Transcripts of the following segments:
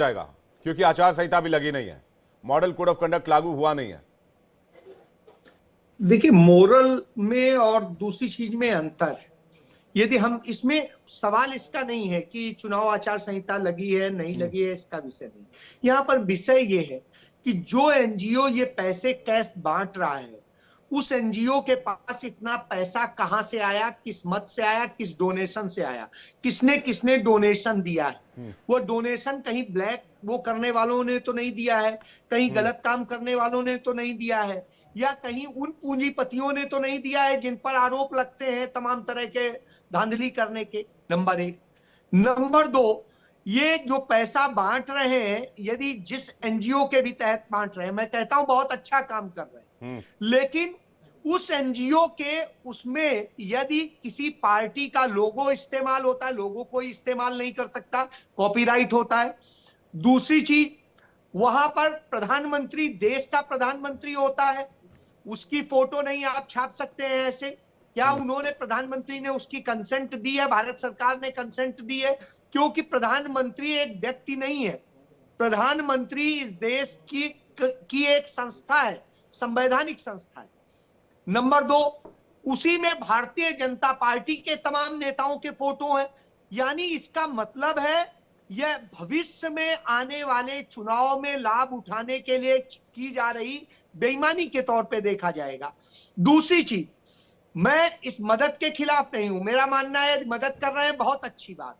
जाएगा, क्योंकि आचार संहिता भी लगी नहीं है, मॉडल कोड ऑफ कंडक्ट लागू हुआ नहीं है। देखिए, मोरल में और दूसरी चीज में अंतर है। यदि हम इसमें, सवाल इसका नहीं है कि चुनाव आचार संहिता लगी है नहीं लगी है, इसका विषय नहीं। यहाँ पर विषय ये है कि जो एनजीओ ये पैसे कैश बांट रहा है, उस एनजीओ के पास इतना पैसा कहां से आया, किस मत से आया, किस डोनेशन से आया, किसने किसने डोनेशन दिया है। वो डोनेशन कहीं ब्लैक वो करने वालों ने तो नहीं दिया है, कहीं गलत काम करने वालों ने तो नहीं दिया है, या कहीं उन पूंजीपतियों ने तो नहीं दिया है जिन पर आरोप लगते हैं तमाम तरह के धांधली करने के। नंबर एक। नंबर दो, ये जो पैसा बांट रहे हैं, यदि जिस एनजीओ के भी तहत बांट रहे हैं, मैं कहता हूं बहुत अच्छा काम कर रहे हैं, लेकिन उस एनजीओ के उसमें यदि किसी पार्टी का लोगो इस्तेमाल होता है, लोगो कोई इस्तेमाल नहीं कर सकता, कॉपीराइट होता है। दूसरी चीज, वहां पर प्रधानमंत्री, देश का प्रधानमंत्री होता है, उसकी फोटो नहीं आप छाप सकते हैं ऐसे। क्या उन्होंने, प्रधानमंत्री ने उसकी कंसेंट दी है? भारत सरकार ने कंसेंट दी है? क्योंकि प्रधानमंत्री एक व्यक्ति नहीं है, प्रधानमंत्री इस देश की एक संस्था है, संवैधानिक संस्था है। नंबर दो, उसी में भारतीय जनता पार्टी के तमाम नेताओं के फोटो हैं। यानी इसका मतलब है यह भविष्य में आने वाले चुनाव में लाभ उठाने के लिए की जा रही बेईमानी के तौर पे देखा जाएगा। दूसरी चीज, मैं इस मदद के खिलाफ नहीं हूं, मेरा मानना है मदद कर रहे हैं बहुत अच्छी बात,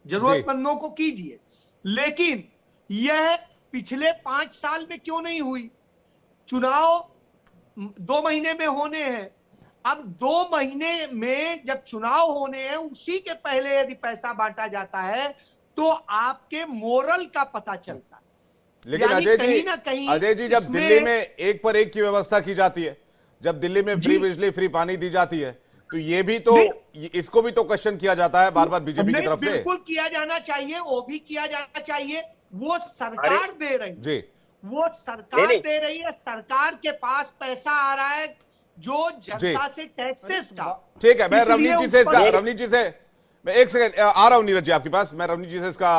जरूरतमंदों को कीजिए, लेकिन यह पिछले 5 साल में क्यों नहीं हुई? चुनाव 2 महीने में होने हैं, अब 2 महीने में जब चुनाव होने हैं, उसी के पहले यदि पैसा बांटा जाता है तो आपके मोरल का पता चलता है। लेकिन अजय जी जब दिल्ली में एक पर एक की व्यवस्था की जाती है, जब दिल्ली में फ्री बिजली फ्री पानी दी जाती है, तो ये भी तो, इसको भी तो क्वेश्चन किया जाता है बार बार बीजेपी की तरफ से। बिल्कुल किया जाना चाहिए, वो भी किया जाना चाहिए। वो सरकार दे रही है, वो सरकार दे रही है, सरकार के पास पैसा आ रहा है जो जनता से टैक्सेस का। ठीक है, मैं रवनीत जी से मैं एक सेकंड आ रहा हूं, नीरज जी आपके पास, मैं रवनीत जी से इसका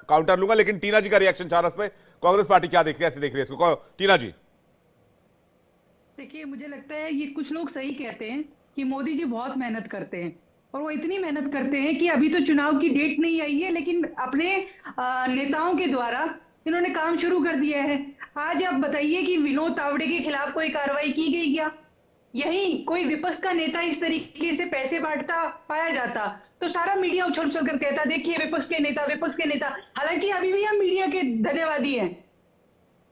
काउंटर लूंगा, लेकिन टीना जी का रिएक्शन चाह रहा है इस पे। कांग्रेस पार्टी कैसे देख रही है इसको, टीना जी? देखिए, मुझे लगता है ये कुछ लोग सही कहते हैं कि मोदी जी बहुत मेहनत करते हैं, और वो इतनी मेहनत करते हैं कि अभी तो चुनाव की डेट नहीं आई है, लेकिन अपने नेताओं के द्वारा इन्होंने काम शुरू कर दिया है। आज आप बताइए कि विनोद तावड़े के खिलाफ कोई कार्रवाई की गई क्या? यही कोई विपक्ष का नेता इस तरीके से पैसे बांटता पाया जाता तो सारा मीडिया उछल उछल कर कहता देखिए विपक्ष के नेता। हालांकि अभी भी हम मीडिया के धन्यवादी हैं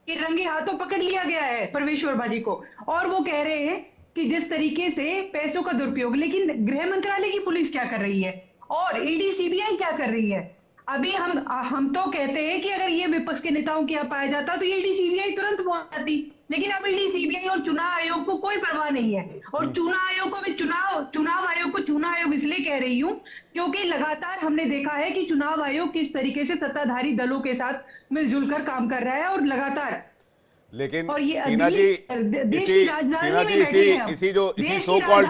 कि रंगे हाथों पकड़ लिया गया है परमेश्वर बाजी को, और वो कह रहे हैं कि जिस तरीके से पैसों का दुरुपयोग, लेकिन गृह मंत्रालय की पुलिस क्या कर रही है और ईडी सीबीआई क्या कर रही है? अभी हम तो कहते हैं कि अगर ये विपक्ष के नेताओं के यहाँ पाया जाता तो ईडी सीबीआई तुरंत पहुंच जाती, लेकिन अब ईडी सीबीआई और चुनाव आयोग को कोई परवाह नहीं है। और चुनाव आयोग को भी चुनाव आयोग को चुनाव आयोग इसलिए कह रही हूं क्योंकि लगातार हमने देखा है कि चुनाव आयोग किस तरीके से सत्ताधारी दलों के साथ मिलजुल कर काम कर रहा है और लगातार। लेकिन और ये टीना जी, इसी सो कॉल्ड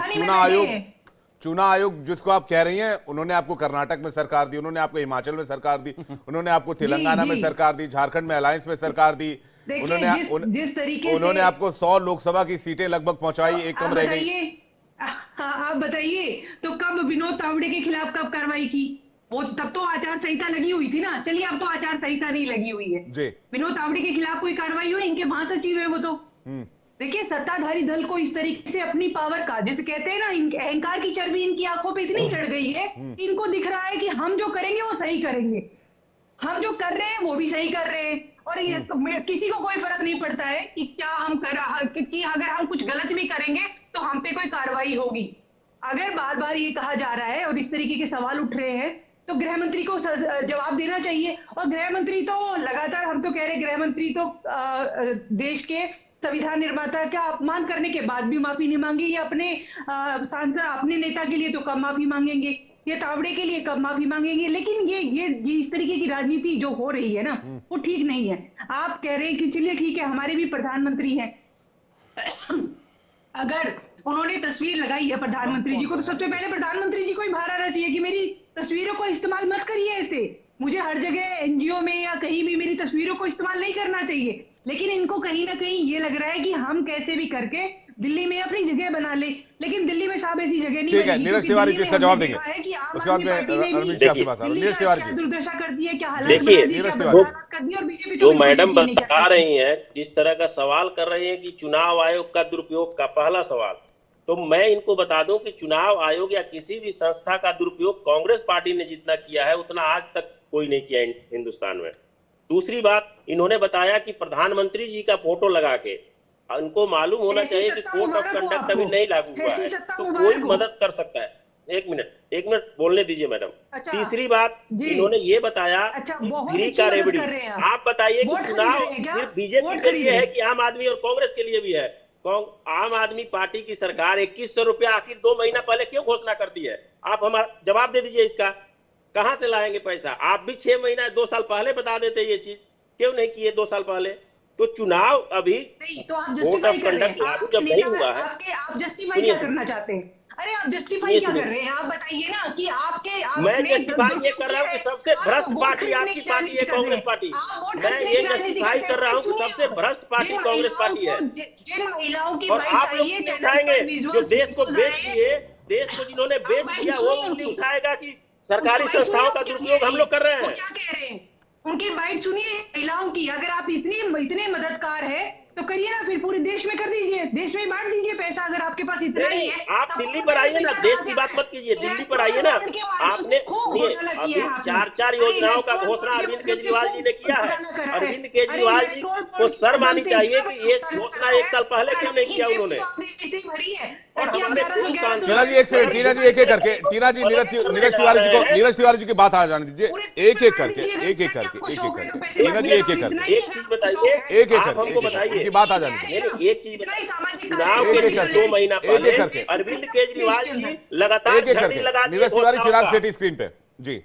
चुनाव आयोग जिसको आप कह रही हैं, उन्होंने आपको कर्नाटक में सरकार दी, उन्होंने आपको हिमाचल में सरकार दी, उन्होंने आपको तेलंगाना में सरकार दी, झारखंड में अलायंस में सरकार दी, उन्होंने आपको 100 लोकसभा की सीटें लगभग पहुंचाई, एक कम रह गई। आप बताइए तो कब विनोद तावड़े के खिलाफ कब कार्रवाई की? वो तब तो आचार संहिता लगी हुई थी ना। चलिए अब तो आचार संहिता नहीं लगी हुई है, विनोद तावड़े के खिलाफ कोई कार्रवाई हुई? इनके महासचिव है वो तो। देखिए, सत्ताधारी दल को इस तरीके से अपनी पावर का, जैसे कहते हैं ना, अहंकार की चर्बी इनकी आंखों पे इतनी चढ़ गई है, इनको दिख रहा है कि हम जो करेंगे वो सही करेंगे, हम जो कर रहे हैं वो भी सही कर रहे हैं, और ये किसी को कोई फर्क नहीं पड़ता है कि क्या हम कि अगर हम कुछ गलत भी करेंगे तो हम पे कोई कार्रवाई होगी। अगर बार बार ये कहा जा रहा है और इस तरीके के सवाल उठ रहे हैं तो गृह मंत्री को जवाब देना चाहिए। और गृह मंत्री तो लगातार, हम तो कह रहे हैं, गृह मंत्री तो देश के संविधान निर्माता का अपमान करने के बाद भी माफी नहीं मांगी, या अपने सांसद, अपने नेता के लिए तो कब माफी मांगेंगे, ये तावड़े के लिए कब माफी मांगेंगे। लेकिन ये इस तरीके की राजनीति जो हो रही है ना, वो ठीक नहीं है। आप कह रहे हैं कि चलिए ठीक है, हमारे भी प्रधानमंत्री हैं, अगर उन्होंने तस्वीर लगाई है प्रधानमंत्री जी को, तो सबसे पहले प्रधानमंत्री जी को ही बाहर आना चाहिए कि मेरी तस्वीरों को इस्तेमाल मत करिए ऐसे। मुझे हर जगह एनजीओ में या कहीं भी मेरी तस्वीरों को इस्तेमाल नहीं करना चाहिए, लेकिन इनको कहीं ना कहीं ये लग रहा है कि हम कैसे भी करके दिल्ली में अपनी जगह बना ले, लेकिन दिल्ली में साहब ऐसी जगह नहीं ठीक है, बनेगी, नीरज क्योंकि तिवारी दिल्ली जी में इसका जवाब हमने देंगे, देखा है कि आम उसके बाद आदमी में पार्टी ने भी अरविंद जी आपके पास आ रहा हूं। दिल्ली नीरज का तिवारी क्या जी, दुर्दशा कर दी है, क्या हालात देखिए, बना दिए, नीरज क्या तिवारी बदहालात कर दी, और बीजेपी जो तो मैडम बिल्कुल नहीं बता कर रही। रही हैं, जिस तरह का सवाल कर रही हैं कि चुनाव आयोग का दुरुपयोग का पहला सवाल, तो मैं इनको बता दूं कि चुनाव आयोग या किसी भी संस्था का दुरुपयोग कांग्रेस पार्टी ने जितना किया है उतना आज तक कोई नहीं किया हिंदुस्तान में। दूसरी बात, इन्होंने बताया कि प्रधानमंत्री जी का फोटो लगा के, उनको मालूम होना चाहिए कि कोड ऑफ कंडक्ट अभी नहीं लागू हुआ है, तो कोई मदद कर सकता है। एक मिनट बोलने दीजिए मैडम। अच्छा, तीसरी बात, इन्होंने ये बताया कि फ्री का रेवड़ी। आप बताइए कि चुनाव सिर्फ बीजेपी के लिए है कि आम आदमी और कांग्रेस के लिए भी है? आम आदमी पार्टी की सरकार 2100 रुपया आखिर 2 महीना पहले क्यों घोषणा कर दी है? आप हमारा जवाब दे दीजिए इसका, कहां से लाएंगे पैसा? आप भी 6 महीना 2 साल पहले बता देते ये चीज, क्यों नहीं किए 2 साल पहले? तो चुनाव अभी नहीं, तो आप जस्टिफाई कर रहे हैं, लागू जब नहीं हुआ है, आप जस्टिफाई क्या करना चाहते हैं? अरे आप जस्टिफाई क्या कर रहे हैं? आप बताइए ना कि मैं जस्टिफाई ये कर रहा हूँ कि सबसे भ्रष्ट पार्टी आपकी पार्टी है, कांग्रेस पार्टी। मैं ये जस्टिफाई कर रहा हूँ कि सबसे भ्रष्ट पार्टी कांग्रेस पार्टी है। जिन महिलाओं की और आप लोग नहीं उठाएंगे, जो देश को बेच दिए, देश को जिन्होंने बेच दिया वो नहीं उठाएगा कि सरकारी संस्थाओं का दुरुपयोग हम लोग कर रहे हैं। क्या कह रहे हैं? उनकी बाइट सुनिए महिलाओं की। अगर आप इतने मददगार है तो करिए ना, फिर पूरे देश में कर दीजिए, देश में बांट दीजिए पैसा, अगर आपके पास इतना ही है। आप दिल्ली पर आइए ना, देश की बात मत कीजिए, दिल्ली पर आइए ना। आपने अभी 4 योजनाओं का घोषणा अरविंद केजरीवाल जी ने किया है। अरविंद केजरीवाल जी को शर्म आनी चाहिए कि ये घोषणा 1 साल पहले क्यों नहीं किया उन्होंने। और हमारे पूर्व सांसद, टीना जी एक सेकंड, टीना जी एक एक करके, टीना जी नीरज तिवारी जी की बात आ जाने दीजिए, एक एक करके टीना जी एक एक करके एक चीज बताइए, एक एक आप हमको बताइए, करके बात आ जाने दीजिए, एक चीज बताइए। चुनाव के लिए 2 महीना पहले अरविंद केजरीवाल जी लगातार झंडी लगा नीरज तिवारी चिराग सेठी स्क्रीन पे जी।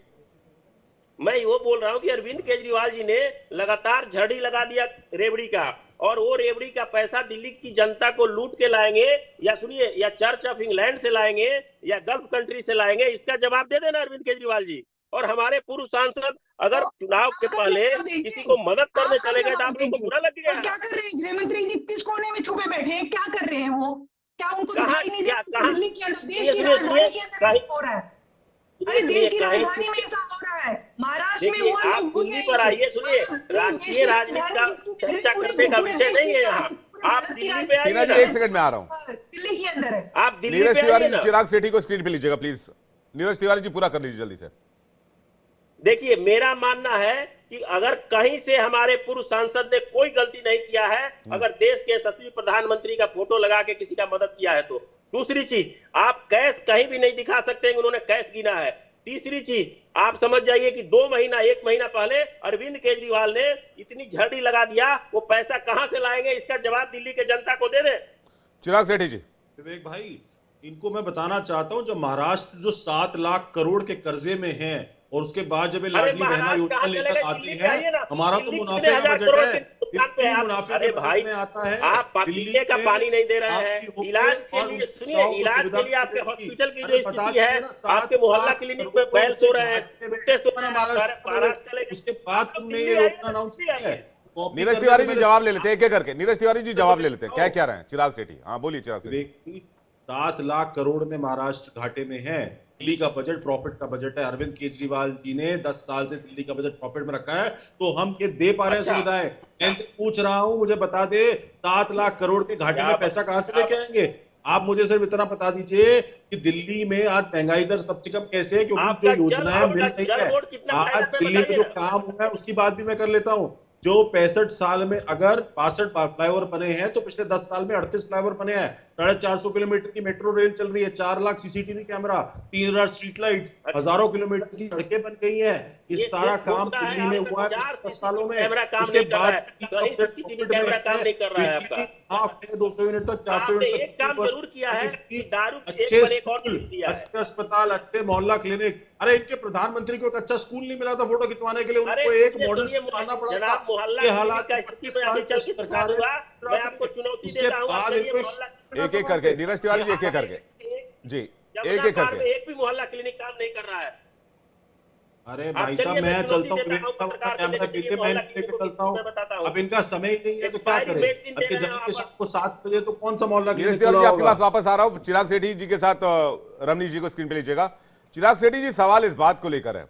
मैं वो बोल रहा हूं कि अरविंद केजरीवाल जी ने लगातार झड़ी लगा दिया रेवड़ी का, और वो रेवड़ी का पैसा दिल्ली की जनता को लूट के लाएंगे, या सुनिए, या चर्च ऑफ इंग्लैंड से लाएंगे या गल्फ कंट्री से लाएंगे, इसका जवाब दे देना अरविंद केजरीवाल जी। और हमारे पूर्व सांसद अगर चुनाव के पहले किसी को मदद करने चले गए तो आप लोगों को बुरा लग गया? क्या कर रहे हैं गृह मंत्री जी? किस कोने में छुपे बैठे हैं? क्या कर रहे हैं वो? क्या उनको दिखाई नहीं देता? दिल्ली के अंदर, देश की राजधानी के अंदर हो रहा है। अरे देश की राजधानी में ऐसा हो रहा है, महाराष्ट्र में हुआ। आप दिल्ली पर आइए, सुनिए, राष्ट्रीय राजनीति का चर्चा करने का विषय नहीं है यहाँ। आप दिल्ली पे आइए। टीना जी एक सेकंड में आ रहा हूँ, दिल्ली के अंदर है। आप दिल्ली नीरज पे तिवारी आइए जी ना। चिराग सेठी को स्क्रीन पे लीजिएगा प्लीज। नीरज तिवारी जी पूरा कर लीजिए जल्दी से। देखिए, मेरा मानना है कि अगर कहीं से हमारे पूर्व सांसद ने कोई गलती नहीं किया है, अगर देश के यशस्वी प्रधानमंत्री का फोटो लगा के किसी का मदद किया है तो। दूसरी चीज, आप कैश कहीं भी नहीं दिखा सकते हैं उन्होंने कैश गिना है। तीसरी चीज, आप समझ जाइए कि 1 महीना पहले अरविंद केजरीवाल ने इतनी झड़ी लगा दिया, वो पैसा कहां से लाएंगे, इसका जवाब दिल्ली के जनता को दे दे। चिराग सेठी जी। विवेक भाई, इनको मैं बताना चाहता हूं, जो महाराष्ट्र जो 7 लाख करोड़ के कर्जे में है और उसके बाद जब लाडली बहना योजना लेकर आती है, हमारा तो मुनाफे का बजट है, मुनाफे अरे भाई, आता है। आप पीने का पानी नहीं दे रहे हैं, इलाज के लिए, सुनिए, इलाज के लिए आपके हॉस्पिटल की जो स्थिति है, आपके मोहल्ला क्लिनिक पे बैल सो रहे हैं, कुत्ते सो रहे हैं, उसके बाद तुमने ये योजना अनाउंस किया है। नीरज तिवारी जी जवाब ले लेते हैं एक एक करके, नीरज तिवारी जी जवाब ले लेते हैं, क्या कह रहे हैं चिराग सेठी? हाँ बोलिए चिराग सेठी। 7 लाख करोड़ में महाराष्ट्र घाटे में है। दिल्ली का बजट प्रॉफिट का बजट है। अरविंद केजरीवाल जी ने 10 साल से दिल्ली का बजट प्रॉफिट में रखा है, तो हम ये दे पा रहे हैं सुविधाएं। मैं पूछ रहा हूं, मुझे बता दे 7 लाख करोड़ के घाटे में पैसा कहां से लेके आएंगे? आप मुझे सिर्फ इतना बता दीजिए कि दिल्ली में आज महंगाई दर सबसे कम कैसे है, क्योंकि जो योजनाएं मिल रही है आज दिल्ली में जो काम हुआ है उसकी बात भी मैं कर लेता हूं। जो 65 साल में अगर 62 फ्लाईओवर बने हैं तो पिछले 10 साल में 38 फ्लाईओवर बने हैं। 450 किलोमीटर की मेट्रो रेल चल रही है, 4 lakh CCTV camera, 3000 street light, हजारों किलोमीटर की सड़कें बन गई है। ये सारा काम दिल्ली में हुआ है 10 सालों में। उसके बाद 200 यूनिट तक 400 यूनिट एक काम जरूर किया है कि दारू अच्छे अस्पताल, अच्छे मोहल्ला क्लिनिक। अरे इनके प्रधानमंत्री को एक अच्छा स्कूल नहीं मिला था फोटो खिंचवाने के लिए, उनको एक मॉडल आना पड़ा था। ये हालात सरकार हुआ, मैं आपको चुनौती देता हूं। एक एक करके नीरज तिवारी जी, एक एक करके जी, एक एक करके। एक भी मोहल्ला क्लिनिक काम नहीं कर रहा है। अरे भाई साहब, मैं चलता हूँ कैमरा पीछे मैं लेके चलता हूँ। अब इनका समय ही नहीं है तो क्या करें? अब के जब के शाम को 7 बजे तो कौन सा मोहल्ला जी आपके पास वापस आ रहा हूँ। चिराग सेठी जी के साथ रमनीश जी को स्क्रीन पे लीजिएगा। चिराग सेठी जी, सवाल इस बात को लेकर है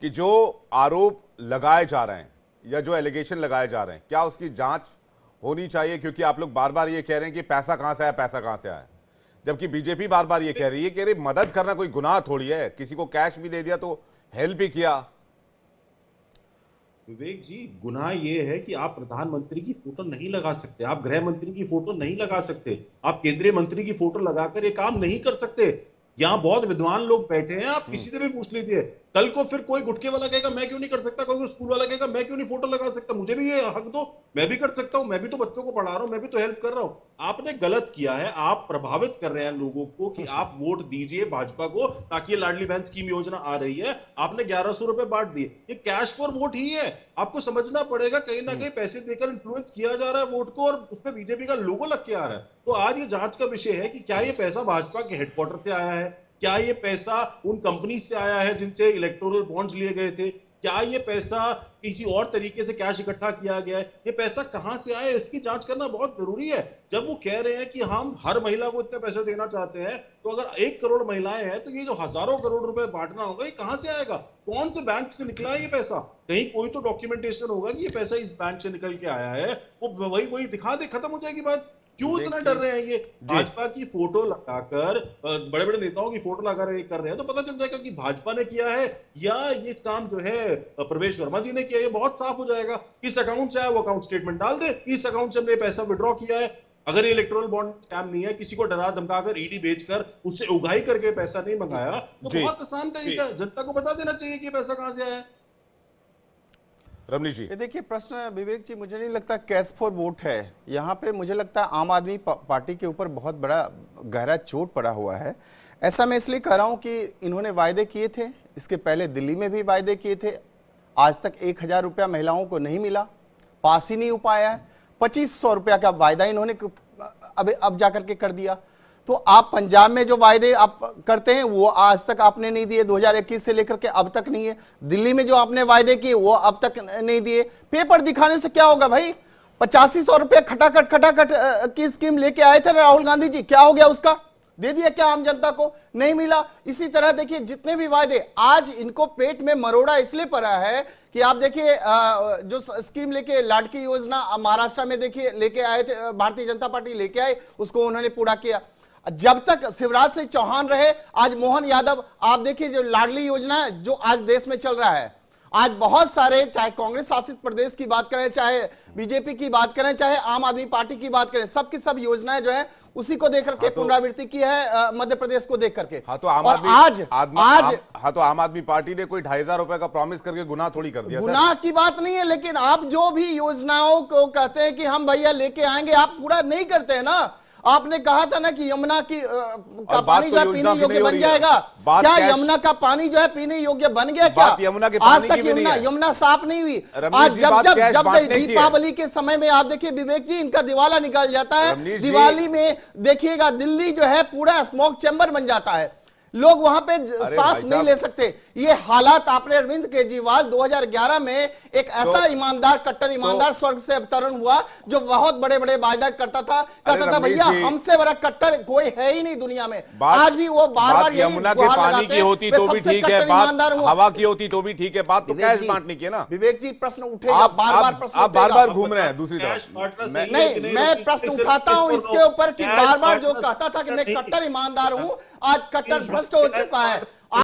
कि जो आरोप लगाए जा रहे हैं या जो एलिगेशन लगाए जा रहे हैं, क्या उसकी जांच होनी चाहिए? क्योंकि आप लोग बार बार ये कह रहे हैं कि पैसा कहां से आया, पैसा कहां से आया, जबकि बीजेपी बार बार ये कह रही है कि मदद करना कोई गुनाह थोड़ी है, किसी को कैश भी दे दिया तो हेल्प भी किया। विवेक जी, गुनाह ये है कि आप प्रधानमंत्री की फोटो नहीं लगा सकते, आप गृह मंत्री की फोटो नहीं लगा सकते, आप केंद्रीय मंत्री की फोटो लगाकर ये काम नहीं कर सकते। यहाँ बहुत विद्वान लोग बैठे हैं, आप किसी से भी पूछ लीजिए। कल को फिर कोई गुटके वाला कहेगा मैं क्यों नहीं कर सकता, कोई स्कूल वाला कहेगा मैं क्यों नहीं फोटो लगा सकता, मुझे भी ये हक दो, मैं भी कर सकता हूं, मैं भी तो बच्चों को पढ़ा रहा हूं, मैं भी तो हेल्प कर रहा हूं। आपने गलत किया है, आप प्रभावित कर रहे हैं लोगों को कि आप वोट दीजिए भाजपा को ताकि ये लाडली बहन स्कीम योजना आ रही है। आपने 1100 रुपए बांट दिए, ये कैश फॉर वोट ही है। आपको समझना पड़ेगा कहीं ना कहीं पैसे देकर इन्फ्लुएंस किया जा रहा है वोट को, और उसमें बीजेपी का लोगो लग के आ रहा है। तो आज ये जांच का विषय है कि क्या ये पैसा भाजपा के हेडक्वार्टर से आया है, क्या ये पैसा उन कंपनी से आया है जिनसे इलेक्टोरल बॉन्ड्स लिए गए थे, क्या ये पैसा किसी और तरीके से कैश इकट्ठा किया गया है, ये पैसा कहां से आया, इसकी जांच करना बहुत जरूरी है। जब वो कह रहे हैं कि हम हर महिला को इतने पैसे देना चाहते हैं, तो अगर 1 करोड़ महिलाएं हैं तो ये जो हजारों करोड़ रुपए बांटना होगा, ये कहां से आएगा, कौन से बैंक से निकला है ये पैसा? कहीं कोई तो डॉक्यूमेंटेशन होगा कि ये पैसा इस बैंक से निकल के आया है, वो वही दिखा दे, खत्म हो जाएगी बात। क्यों इतना डर रहे हैं? ये भाजपा की फोटो लगाकर, बड़े बड़े नेताओं की फोटो लगाकर ये कर रहे हैं, तो पता चल जाएगा कि भाजपा ने किया है या ये काम जो है प्रवेश वर्मा जी ने किया। ये बहुत साफ हो जाएगा। इस अकाउंट से आया वो अकाउंट स्टेटमेंट डाल दे, इस अकाउंट से हमने पैसा विड्रॉ किया है। अगर ये इलेक्टोरल बॉन्ड स्कैम नहीं है, किसी को डरा धमकाकर ईडी बेचकर उससे उगाही करके पैसा नहीं मंगाया, तो बहुत आसान तरीका है, जनता को बता देना चाहिए कि पैसा कहां से आया है। रमनीश जी, ये देखिए प्रश्न विवेक जी, मुझे नहीं लगता कैश फॉर वोट है यहाँ पे। मुझे लगता है आम आदमी पार्टी के ऊपर बहुत बड़ा गहरा चोट पड़ा हुआ है। ऐसा मैं इसलिए कह रहा हूँ कि इन्होंने वायदे किए थे, इसके पहले दिल्ली में भी वायदे किए थे, आज तक 1000 रुपया महिलाओं को नहीं मिला, पास ही नहीं हो पाया है। 2500 रुपया का वायदा इन्होंने अब जाकर के कर दिया। तो आप पंजाब में जो वायदे आप करते हैं वो आज तक आपने नहीं दिए, 2021 से लेकर के अब तक नहीं है। दिल्ली में जो आपने वायदे किए वो अब तक नहीं दिए। पेपर दिखाने से क्या होगा भाई? 8500 रुपये खटाखट की स्कीम लेके आए थे राहुल गांधी जी, क्या हो गया उसका? दे दिया क्या आम जनता को? नहीं मिला। इसी तरह देखिए जितने भी वायदे, आज इनको पेट में मरोड़ा इसलिए पड़ा है कि आप देखिए जो स्कीम लेके लाडकी योजना महाराष्ट्र में देखिए लेके आए थे, भारतीय जनता पार्टी लेके आए, उसको उन्होंने पूरा किया। जब तक शिवराज सिंह चौहान रहे, आज मोहन यादव, आप देखिए जो लाडली योजना है जो आज देश में चल रहा है, आज बहुत सारे, चाहे कांग्रेस शासित प्रदेश की बात करें, चाहे बीजेपी की बात करें, चाहे आम आदमी पार्टी की बात करें, सबकी सब योजनाएं जो है उसी को देख करके पुनरावृत्ति की है मध्य प्रदेश को देख करके। हाँ तो आम आदमी पार्टी ने कोई 2500 रुपए का प्रॉमिस करके गुनाह थोड़ी कर दिया। गुनाह की बात नहीं है, लेकिन आप जो भी योजनाओं को कहते हैं कि हम भैया लेके आएंगे, आप पूरा नहीं करते हैं ना। आपने कहा था ना कि यमुना का पानी जो है पीने योग्य बन जाएगा, क्या यमुना का पानी जो है पीने योग्य बन गया क्या? आज तक यमुना साफ नहीं हुई। आज जब दीपावली के समय में आप देखिए विवेक जी, इनका दिवाला निकल जाता है। दिवाली में देखिएगा दिल्ली जो है पूरा स्मोक चैम्बर बन जाता है, लोग वहां पे सांस नहीं ले सकते। ये हालात आपने अरविंद केजरीवाल 2011 में एक ऐसा ईमानदार, कट्टर ईमानदार स्वर्ग से अवतरण हुआ जो बहुत बड़े बड़े वायदा करता था भैया हमसे बड़ा कट्टर कोई है ही नहीं दुनिया में। आज भी वो बार बार यमुना के पानी की होती तो भी ठीक है, बात हवा की होती तो भी ठीक है, बात तो कैश बांटने की है ना। विवेक जी प्रश्न उठेगा, बार प्रश्न, आप बार घूम रहे हैं दूसरी तरफ। नहीं, मैं प्रश्न उठाता हूं इसके ऊपर कि बार जो कहता था कि मैं कट्टर ईमानदार हूं, आज कट्टर भ्रष्ट हो चुका है।